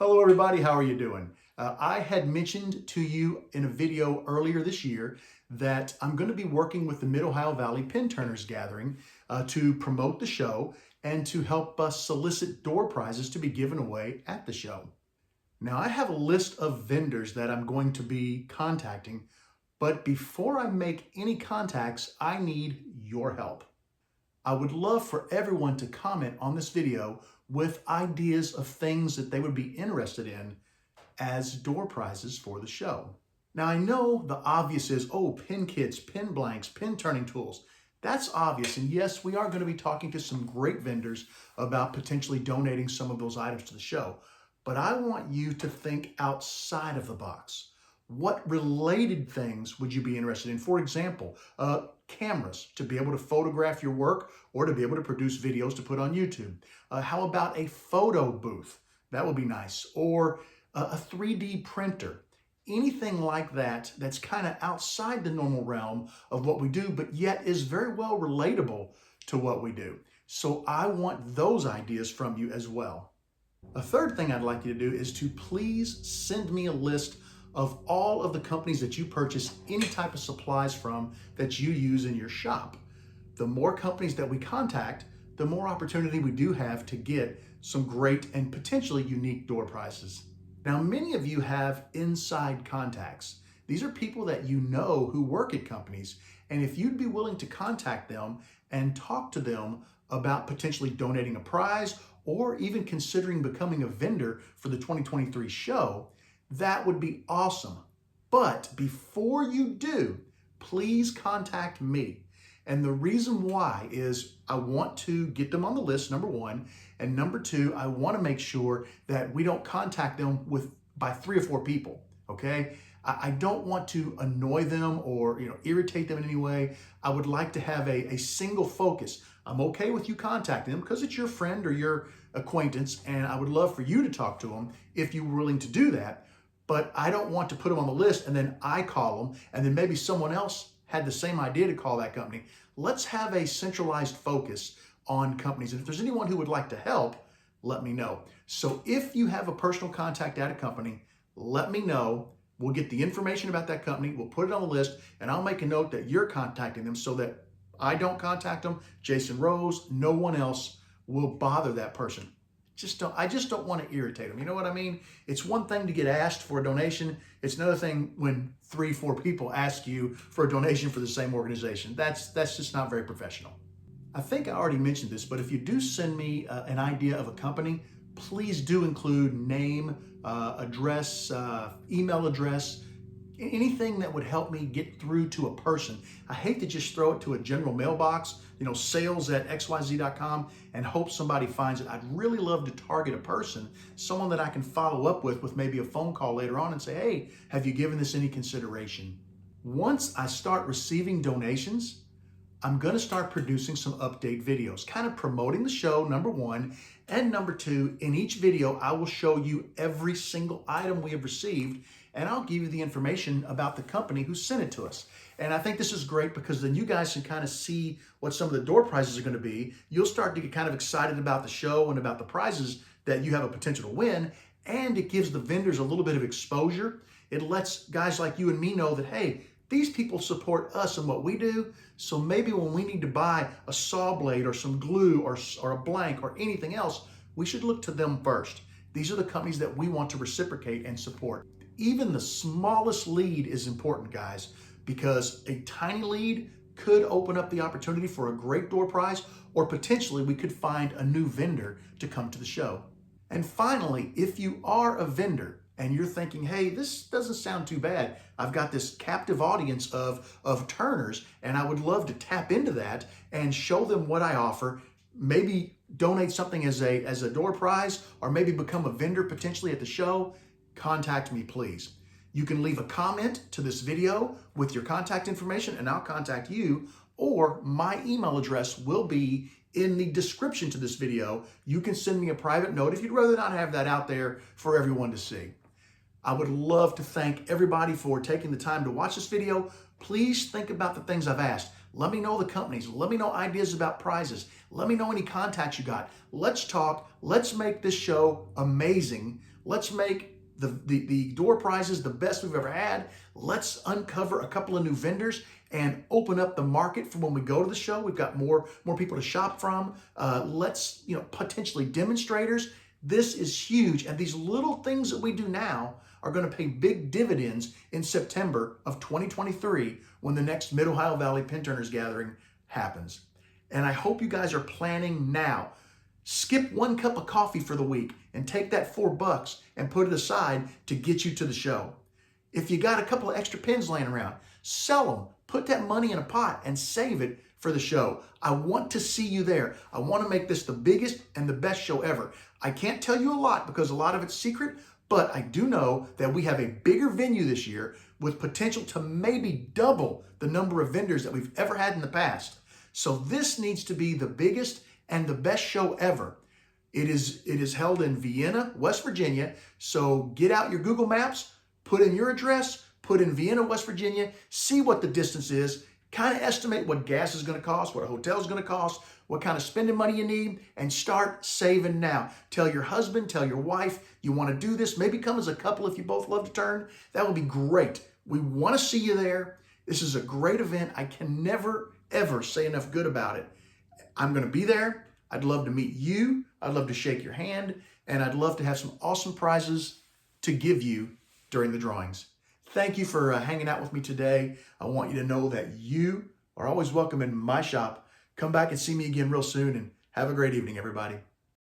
Hello everybody, how are you doing? I had mentioned to you in a video earlier this year that I'm going to be working with the Mid-Ohio Valley Pin Turners Gathering to promote the show and to help us solicit door prizes to be given away at the show. Now I have a list of vendors that I'm going to be contacting, but before I make any contacts, I need your help. I would love for everyone to comment on this video with ideas of things that they would be interested in as door prizes for the show. Now I know the obvious is, oh, pin kits, pin blanks, pin turning tools. That's obvious, and yes, we are going to be talking to some great vendors about potentially donating some of those items to the show. But I want you to think outside of the box. What related things would you be interested in? For example, cameras to be able to photograph your work or to be able to produce videos to put on YouTube. How about a photo booth? That would be nice. Or a 3D printer. Anything like that that's kind of outside the normal realm of what we do, but yet is very well relatable to what we do. So I want those ideas from you as well. A third thing I'd like you to do is to please send me a list of all of the companies that you purchase any type of supplies from that you use in your shop. The more companies that we contact, the more opportunity we do have to get some great and potentially unique door prizes. Now, many of you have inside contacts. These are people that you know who work at companies, and if you'd be willing to contact them and talk to them about potentially donating a prize or even considering becoming a vendor for the 2023 show, that would be awesome. But before you do, please contact me. And the reason why is I want to get them on the list, number one. And number two, I want to make sure that we don't contact them by 3 or 4 people, okay? I don't want to annoy them or irritate them in any way. I would like to have a single focus. I'm okay with you contacting them because it's your friend or your acquaintance, and I would love for you to talk to them if you were willing to do that. But I don't want to put them on the list and then I call them and then maybe someone else had the same idea to call that company. Let's have a centralized focus on companies. And if there's anyone who would like to help, let me know. So if you have a personal contact at a company, let me know. We'll get the information about that company. We'll put it on the list and I'll make a note that you're contacting them so that I don't contact them. Jason Rose, no one else will bother that person. I just don't want to irritate them. You know what I mean? It's one thing to get asked for a donation. It's another thing when 3, 4 people ask you for a donation for the same organization. That's just not very professional. I think I already mentioned this, but if you do send me an idea of a company, please do include name, address, email address, anything that would help me get through to a person. I hate to just throw it to a general mailbox, sales@xyz.com, and hope somebody finds it. I'd really love to target a person, someone that I can follow up with maybe a phone call later on and say, hey, have you given this any consideration? Once I start receiving donations, I'm going to start producing some update videos, kind of promoting the show, number one, and number two, in each video, I will show you every single item we have received, and I'll give you the information about the company who sent it to us. And I think this is great because then you guys can kind of see what some of the door prizes are going to be. You'll start to get kind of excited about the show and about the prizes that you have a potential to win, and it gives the vendors a little bit of exposure. It lets guys like you and me know that, hey, these people support us and what we do, so maybe when we need to buy a saw blade or some glue or a blank or anything else, we should look to them first. These are the companies that we want to reciprocate and support. Even the smallest lead is important, guys, because a tiny lead could open up the opportunity for a great door prize, or potentially we could find a new vendor to come to the show. And finally, if you are a vendor and you're thinking, hey, this doesn't sound too bad. I've got this captive audience of turners, and I would love to tap into that and show them what I offer, maybe donate something as a door prize, or maybe become a vendor potentially at the show, contact me, please. You can leave a comment to this video with your contact information and I'll contact you, or my email address will be in the description to this video. You can send me a private note if you'd rather not have that out there for everyone to see. I would love to thank everybody for taking the time to watch this video. Please think about the things I've asked. Let me know the companies. Let me know ideas about prizes. Let me know any contacts you got. Let's talk. Let's make this show amazing. Let's make the door prizes the best we've ever had. Let's uncover a couple of new vendors and open up the market for when we go to the show. We've got more people to shop from. Let's, potentially demonstrators. This is huge. And these little things that we do now are going to pay big dividends in September of 2023 when the next Mid-Ohio Valley Pin-Turners Gathering happens. And I hope you guys are planning now. Skip 1 cup of coffee for the week and take that $4 and put it aside to get you to the show. If you got a couple of extra pins laying around, sell them. Put that money in a pot and save it for the show. I want to see you there. I want to make this the biggest and the best show ever. I can't tell you a lot because a lot of it's secret, but I do know that we have a bigger venue this year with potential to maybe double the number of vendors that we've ever had in the past. So this needs to be the biggest and the best show ever. It is held in Vienna, West Virginia. So get out your Google Maps, put in your address, put in Vienna, West Virginia, see what the distance is, kind of estimate what gas is going to cost, what a hotel is going to cost, what kind of spending money you need, and start saving now. Tell your husband, tell your wife, you want to do this. Maybe come as a couple if you both love to turn. That would be great. We want to see you there. This is a great event. I can never, ever say enough good about it. I'm going to be there. I'd love to meet you. I'd love to shake your hand. And I'd love to have some awesome prizes to give you during the drawings. Thank you for hanging out with me today. I want you to know that you are always welcome in my shop. Come back and see me again real soon, and have a great evening, everybody.